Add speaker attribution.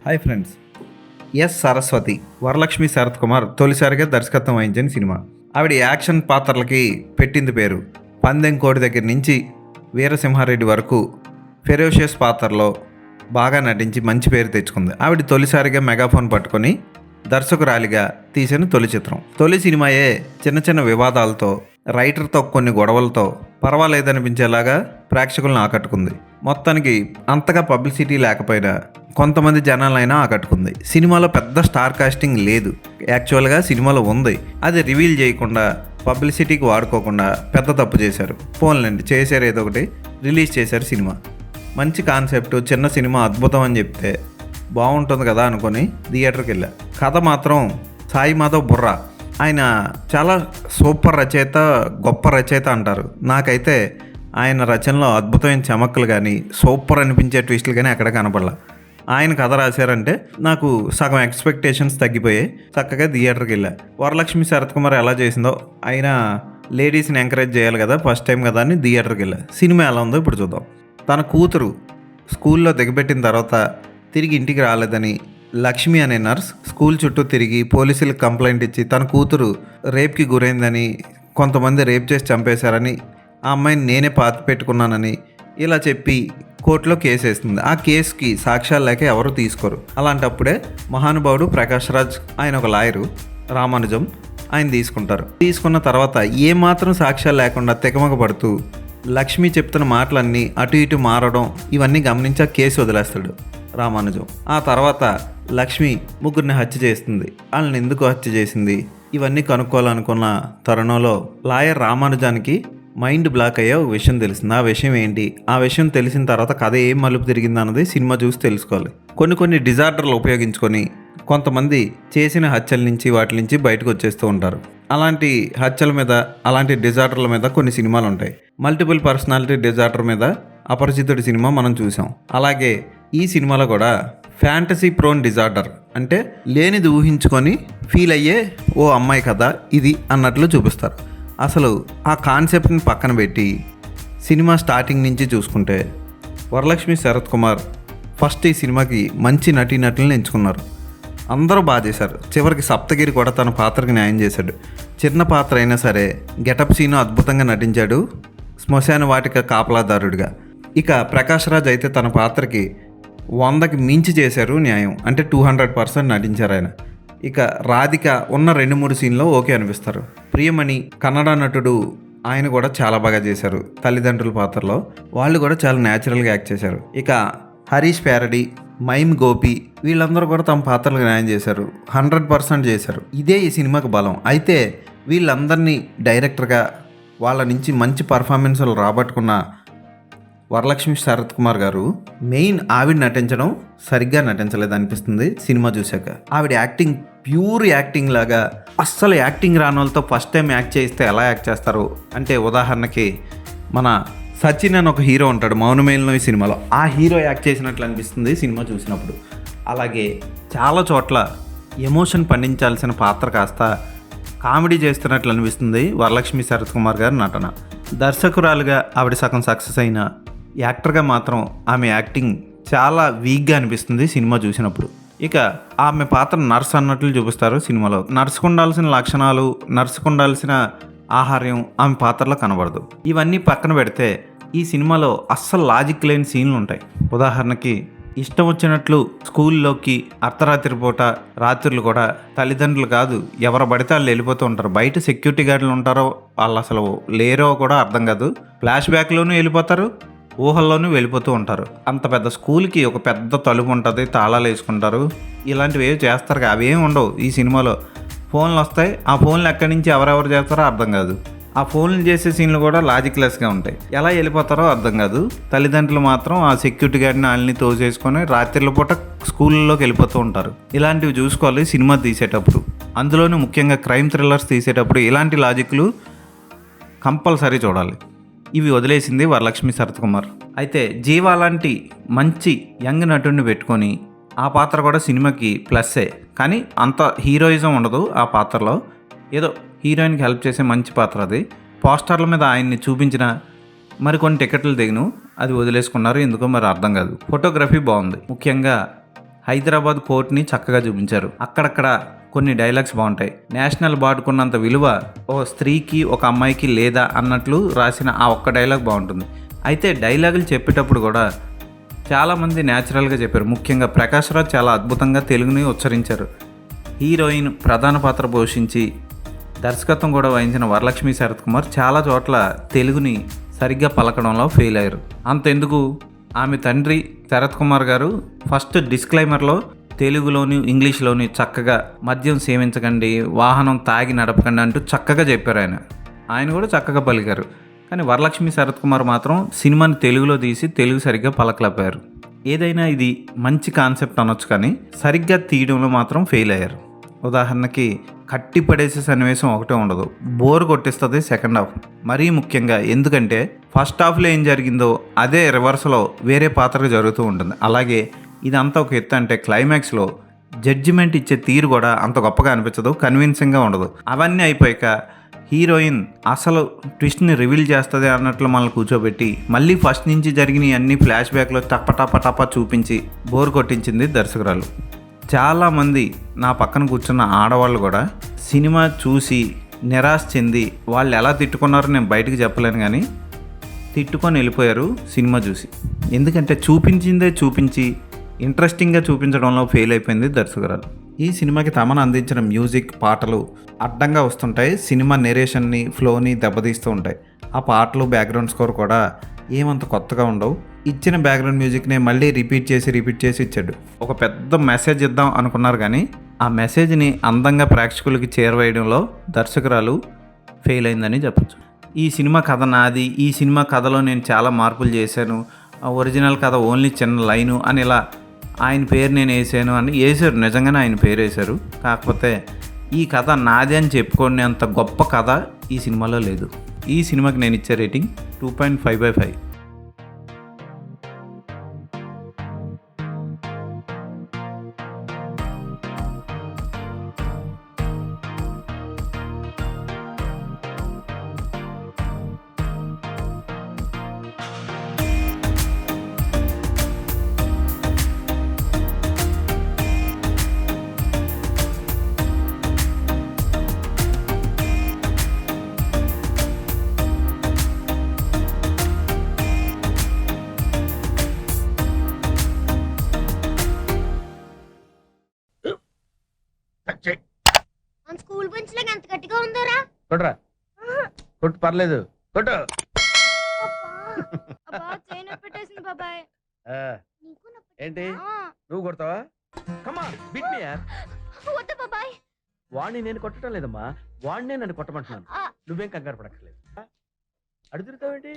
Speaker 1: Hi friends. S Saraswathi Varalakshmi Sarath Kumar తొలిసారిగా దర్శకత్వం వహించిన సినిమా. ఆవిడ యాక్షన్ పాత్రలకి పెట్టింది పేరు. పందెం కోడి దగ్గర నుంచి వీరసింహారెడ్డి వరకు ఫెరోషియస్ పాత్రలో బాగా నటించి మంచి పేరు తెచ్చుకుంది. ఆవిడ తొలిసారిగా మెగాఫోన్ పట్టుకొని దర్శకురాలిగా తీసిన తొలి చిత్రం. తొలి సినిమాయే చిన్న చిన్న వివాదాలతో, రైటర్తో కొన్ని గొడవలతో పర్వాలేదనిపించేలాగా ప్రేక్షకులను ఆకట్టుకుంది. మొత్తానికి అంతగా పబ్లిసిటీ లేకపోయినా కొంతమంది జనాలైనా ఆకట్టుకుంది. సినిమాలో పెద్ద స్టార్ కాస్టింగ్ లేదు. యాక్చువల్గా సినిమాలో ఉంది, అది రివీల్ చేయకుండా పబ్లిసిటీకి వాడుకోకుండా పెద్ద తప్పు చేశారు. పోన్లేండి, చేశారు, ఏదో ఒకటి రిలీజ్ చేశారు. సినిమా మంచి కాన్సెప్ట్, చిన్న సినిమా అద్భుతం అని చెప్తే బాగుంటుంది కదా అనుకొని థియేటర్కి వెళ్ళా. కథ మాత్రం సాయి మాధవ్ బుర్రా, ఆయన చాలా సూపర్ రచయిత, గొప్ప రచయిత అంటారు. నాకైతే ఆయన రచనలో అద్భుతమైన చమక్కులు కానీ, సూపర్ అనిపించే ట్విస్టులు కానీ ఎక్కడ కనపడలా. ఆయన కథ రాశారంటే నాకు సగం ఎక్స్పెక్టేషన్స్ తగ్గిపోయాయి. చక్కగా థియేటర్కి వెళ్ళా. వరలక్ష్మి శరత్ కుమార్ ఎలా చేసిందో, ఆయన లేడీస్ని ఎంకరేజ్ చేయాలి కదా, ఫస్ట్ టైం కదా అని థియేటర్కి వెళ్ళా. సినిమా ఎలా ఉందో ఇప్పుడు చూద్దాం. తన కూతురు స్కూల్లో దిగబెట్టిన తర్వాత తిరిగి ఇంటికి రాలేదని లక్ష్మి అనే నర్స్ స్కూల్ చుట్టూ తిరిగి పోలీసులకు కంప్లైంట్ ఇచ్చి తన కూతురు రేప్కి గురైందని, కొంతమంది రేప్ చేసి చంపేశారని, ఆ అమ్మాయిని నేనే పాతి పెట్టుకున్నానని ఇలా చెప్పి కోర్టులో కేసు వేస్తుంది. ఆ కేసుకి సాక్ష్యాలు లేక ఎవరు తీసుకోరు. అలాంటప్పుడే మహానుభావుడు ప్రకాష్ రాజ్, ఆయన ఒక లాయరు, రామానుజం, ఆయన తీసుకుంటారు. తీసుకున్న తర్వాత ఏమాత్రం సాక్ష్యాలు లేకుండా తెగమగ పడుతూ లక్ష్మి చెప్తున్న మాటలన్నీ అటు ఇటు మారడం, ఇవన్నీ గమనించి ఆ కేసు వదిలేస్తాడు రామానుజం. ఆ తర్వాత లక్ష్మి ముగ్గురిని హత్య చేస్తుంది. వాళ్ళని ఎందుకు హత్య చేసింది ఇవన్నీ కనుక్కోవాలనుకున్న తరుణంలో లాయర్ రామానుజానికి మైండ్ బ్లాక్ అయ్యే ఒక విషయం తెలిసింది. ఆ విషయం ఏంటి, ఆ విషయం తెలిసిన తర్వాత కథ ఏం మలుపు తిరిగింది అన్నది సినిమా చూసి తెలుసుకోవాలి. కొన్ని డిజార్డర్లు ఉపయోగించుకొని కొంతమంది చేసిన హత్యల నుంచి వాటి నుంచి బయటకు వచ్చేస్తూ ఉంటారు. అలాంటి హత్యల మీద, అలాంటి డిజార్డర్ల మీద కొన్ని సినిమాలు ఉంటాయి. మల్టిపుల్ పర్సనాలిటీ డిజార్డర్ మీద అపరిచితుడి సినిమా మనం చూసాం. అలాగే ఈ సినిమాలో కూడా ఫ్యాంటసీ ప్రోన్ డిజార్డర్, అంటే లేనిది ఊహించుకొని ఫీల్ అయ్యే ఓ అమ్మాయి కథ ఇది అన్నట్లు చూపిస్తారు. అసలు ఆ కాన్సెప్ట్ని పక్కన పెట్టి సినిమా స్టార్టింగ్ నుంచి చూసుకుంటే వరలక్ష్మి శరత్ కుమార్ ఫస్ట్ ఈ సినిమాకి మంచి నటీనటులను ఎంచుకున్నారు. అందరూ బాగా చేశారు. చివరికి సప్తగిరి కూడా తన పాత్రకి న్యాయం చేశాడు. చిన్న పాత్ర అయినా సరే గెటప్ సీను అద్భుతంగా నటించాడు, శ్మశాన వాటిక కాపలాదారుడిగా. ఇక ప్రకాష్ రాజ్ అయితే తన పాత్రకి 100కి మించి చేశారు న్యాయం, అంటే 200% నటించారు ఆయన. ఇక రాధిక ఉన్న 2-3 సీన్లో ఓకే అనిపిస్తారు. ప్రియమణి కన్నడ నటుడు, ఆయన కూడా చాలా బాగా చేశారు. తల్లిదండ్రుల పాత్రలో వాళ్ళు కూడా చాలా న్యాచురల్గా యాక్ట్ చేశారు. ఇక హరీష్ ప్యారడి, మైమ్ గోపి, వీళ్ళందరూ కూడా తమ పాత్రలకు న్యాయం చేశారు. 100% చేశారు. ఇదే ఈ సినిమాకి బలం. అయితే వీళ్ళందరినీ డైరెక్టర్గా వాళ్ళ నుంచి మంచి పర్ఫార్మెన్స్లు రాబట్టుకున్న వరలక్ష్మి శరత్ కుమార్ గారు మెయిన్ ఆవిడ నటించడం సరిగ్గా నటించలేదు అనిపిస్తుంది సినిమా చూశాక. ఆవిడ యాక్టింగ్ ప్యూర్ యాక్టింగ్ లాగా, అస్సలు యాక్టింగ్ రాని వాళ్ళతో ఫస్ట్ టైం యాక్ట్ చేస్తే ఎలా యాక్ట్ చేస్తారు అంటే, ఉదాహరణకి మన సచిన్ అని ఒక హీరో ఉంటాడు మౌనమేలులో ఈ సినిమాలో, ఆ హీరో యాక్ట్ చేసినట్లు అనిపిస్తుంది సినిమా చూసినప్పుడు. అలాగే చాలా చోట్ల ఎమోషన్ పండించాల్సిన పాత్ర కాస్త కామెడీ చేస్తున్నట్లు అనిపిస్తుంది వరలక్ష్మి శరత్ కుమార్ గారి నటన. దర్శకురాలుగా ఆవిడ సగం సక్సెస్ అయిన, యాక్టర్గా మాత్రం ఆమె యాక్టింగ్ చాలా వీక్గా అనిపిస్తుంది సినిమా చూసినప్పుడు. ఇక ఆమె పాత్ర నర్స్ అన్నట్లు చూపిస్తారు సినిమాలో. నర్సుకు ఉండాల్సిన లక్షణాలు, నర్సుకు ఉండాల్సిన ఆహార్యం ఆమె పాత్రలో కనబడదు. ఇవన్నీ పక్కన పెడితే ఈ సినిమాలో అస్సలు లాజిక్ లేని సీన్లు ఉంటాయి. ఉదాహరణకి ఇష్టం వచ్చినట్లు స్కూల్లోకి అర్ధరాత్రి పూట, రాత్రులు కూడా తల్లిదండ్రులు కాదు ఎవరు పడితే వాళ్ళు వెళ్ళిపోతూ ఉంటారు. బయట సెక్యూరిటీ గార్డులు ఉంటారో వాళ్ళు అసలు లేరో కూడా అర్థం కాదు. ఫ్లాష్ బ్యాక్లోనూ వెళ్ళిపోతారు, ఊహల్లోనూ వెళ్ళిపోతూ ఉంటారు. అంత పెద్ద స్కూల్కి ఒక పెద్ద తలుపు ఉంటుంది, తాళాలు వేసుకుంటారు. ఇలాంటివి ఏవి చేస్తారు, అవేం ఉండవు ఈ సినిమాలో. ఫోన్లు వస్తాయి, ఆ ఫోన్లు ఎక్కడి నుంచి ఎవరెవరు చేస్తారో అర్థం కాదు. ఆ ఫోన్లు చేసే సీన్లు కూడా లాజిక్లెస్గా ఉంటాయి. ఎలా వెళ్ళిపోతారో అర్థం కాదు. తల్లిదండ్రులు మాత్రం ఆ సెక్యూరిటీ గార్డ్ని వాళ్ళని తోసేసుకొని రాత్రిళ్ళ పూట స్కూళ్ళలోకి వెళ్ళిపోతూ ఉంటారు. ఇలాంటివి చూసుకోవాలి సినిమా తీసేటప్పుడు. అందులోనూ ముఖ్యంగా క్రైమ్ థ్రిల్లర్స్ తీసేటప్పుడు ఇలాంటి లాజిక్లు కంపల్సరీ చూడాలి. ఇవి వదిలేసింది వరలక్ష్మి శరత్ కుమార్. అయితే జీవా లాంటి మంచి యంగ్ నటుడిని పెట్టుకొని, ఆ పాత్ర కూడా సినిమాకి ప్లస్సే, కానీ అంత హీరోయిజం ఉండదు ఆ పాత్రలో. ఏదో హీరోయిన్కి హెల్ప్ చేసే మంచి పాత్ర అది. పోస్టర్ల మీద ఆయన్ని చూపించిన మరికొన్ని టికెట్లు దిగను, అది వదిలేసుకున్నారు ఎందుకో మరి అర్థం కాదు. ఫోటోగ్రఫీ బాగుంది. ముఖ్యంగా హైదరాబాద్ కోర్ట్ని చక్కగా చూపించారు. అక్కడక్కడ కొన్ని డైలాగ్స్ బాగుంటాయి. నేషనల్ బార్డుకున్నంత విలువ ఓ స్త్రీకి ఒక అమ్మాయికి లేదా అన్నట్లు రాసిన ఆ ఒక్క డైలాగ్ బాగుంటుంది. అయితే డైలాగులు చెప్పేటప్పుడు కూడా చాలామంది న్యాచురల్గా చెప్పారు. ముఖ్యంగా ప్రకాష్ రాజ్ చాలా అద్భుతంగా తెలుగుని ఉచ్చరించారు. హీరోయిన్ ప్రధాన పాత్ర పోషించి దర్శకత్వం కూడా వహించిన వరలక్ష్మి శరత్ కుమార్ చాలా చోట్ల తెలుగుని సరిగ్గా పలకడంలో ఫెయిల్ అయ్యారు. అంతెందుకు, ఆమె తండ్రి శరత్ కుమార్ గారు ఫస్ట్ డిస్క్లైమర్లో తెలుగులోని ఇంగ్లీష్లోని చక్కగా మద్యం సేవించకండి, వాహనం తాగి నడపకండి అంటూ చక్కగా చెప్పారు. ఆయన కూడా చక్కగా పలికారు. కానీ వరలక్ష్మి శరత్ కుమార్ మాత్రం సినిమాని తెలుగులో తీసి తెలుగు సరిగ్గా పలకలేపారు. ఏదైనా ఇది మంచి కాన్సెప్ట్ అనొచ్చు, కానీ సరిగ్గా తీయడంలో మాత్రం ఫెయిల్ అయ్యారు. ఉదాహరణకి కట్టి పడేసే సన్నివేశం ఒకటే ఉండదు, బోర్ కొట్టిస్తుంది సెకండ్ హాఫ్. మరీ ముఖ్యంగా ఎందుకంటే ఫస్ట్ హాఫ్లో ఏం జరిగిందో అదే రివర్స్లో వేరే పాత్రకు జరుగుతూ ఉంటుంది. అలాగే ఇదంతా ఒక ఎత్తు అంటే క్లైమాక్స్లో జడ్జిమెంట్ ఇచ్చే తీరు కూడా అంత గొప్పగా అనిపించదు, కన్విన్సింగ్గా ఉండదు. అవన్నీ అయిపోయాక హీరోయిన్ అసలు ట్విస్ట్ని రివీల్ చేస్తుంది అన్నట్లు మనల్ని కూర్చోబెట్టి మళ్ళీ ఫస్ట్ నుంచి జరిగిన అన్ని ఫ్లాష్ బ్యాక్లో టప చూపించి బోర్ కొట్టించింది దర్శకురాలు. చాలామంది నా పక్కన కూర్చున్న ఆడవాళ్ళు కూడా సినిమా చూసి నిరాశ చెంది వాళ్ళు ఎలా తిట్టుకున్నారో నేను బయటకు చెప్పలేను, కానీ తిట్టుకొని వెళ్ళిపోయారు సినిమా చూసి. ఎందుకంటే చూపించిందే చూపించి ఇంట్రెస్టింగ్గా చూపించడంలో ఫెయిల్ అయిపోయింది దర్శకురాలు. ఈ సినిమాకి తమను అందించిన మ్యూజిక్, పాటలు అడ్డంగా వస్తుంటాయి. సినిమా నెరేషన్ని, ఫ్లోని దెబ్బతీస్తూ ఉంటాయి. ఆ పాటలు, బ్యాక్గ్రౌండ్ స్కోర్ కూడా ఏమంత కొత్తగా ఉండవు. ఇచ్చిన బ్యాక్గ్రౌండ్ మ్యూజిక్నే మళ్ళీ రిపీట్ చేసి ఇచ్చాడు. ఒక పెద్ద మెసేజ్ ఇద్దాం అనుకున్నారు, కానీ ఆ మెసేజ్ని అందంగా ప్రేక్షకులకి చేరవేయడంలో దర్శకురాలు ఫెయిల్ అయిందని చెప్పచ్చు. ఈ సినిమా కథ నాది, ఈ సినిమా కథలో నేను చాలా మార్పులు చేశాను, ఒరిజినల్ కథ ఓన్లీ చిన్న లైను అని ఇలా ఆయన పేరు నేను వేసాను అని వేశారు. నిజంగానే ఆయన పేరు వేశారు. కాకపోతే ఈ కథ నాది అని చెప్పుకునే అంత గొప్ప కథ ఈ సినిమాలో లేదు. ఈ సినిమాకి నేను ఇచ్చే రేటింగ్ 2.5/5.
Speaker 2: మన స్కూల్ బెంచ్ లాగా ఎంత గట్టిగా ఉందోరా.
Speaker 3: కొట్రా, కొట్టు, పర్లేదు, కొట్టు.
Speaker 2: అబ్బా చైన్ పెట్టేసింది బాబాయ్. నీకు
Speaker 3: ఏంటి నువ్వు కొడతావా? కమా బిట్ మీ యార్.
Speaker 2: వద్దు బాబాయ్.
Speaker 3: వాణ్ణి నేను కొట్టడం లేదమ్మా, వాణ్ణే నన్ను కొట్టమంటున్నాను. నువ్వేం కంగారు పడక్కర్లేదు. అడుగుతావేంటి?